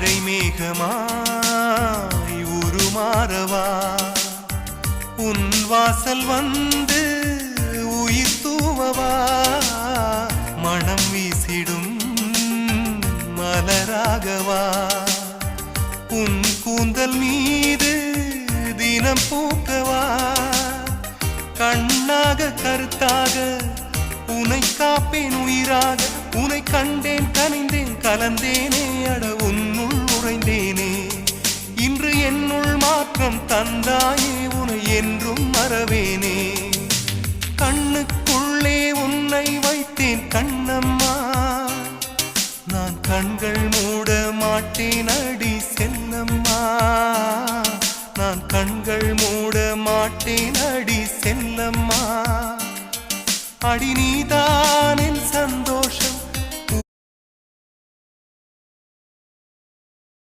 மழை மேகமாய் உருமாறவா உன் வாசல் வந்து உயிர் தூவவா மனம் வீசிடும் மலராகவா உன் கூந்தல் மீது தினம் பூக்கவா கண்ணாக கருத்தாக உனை காப்பேன் உயிராக உனை கண்டேன் கனிந்தேன் கலந்தேனே அட உன்னுள் உறைந்தேனே இன்று என்னுள் மாற்றம் தந்தாயே உனை என்றும் மறவேனே கண்ணுக்குள்ளே உன்னை வைத்தேன் கண்ணம்மா நான் கண்கள் மூட மாட்டேன் அடி செல்லம்மா நான் கண்கள் மூட மாட்டேன் அடி செல்லம்மா அடி நீதான் என் சந்தோஷம்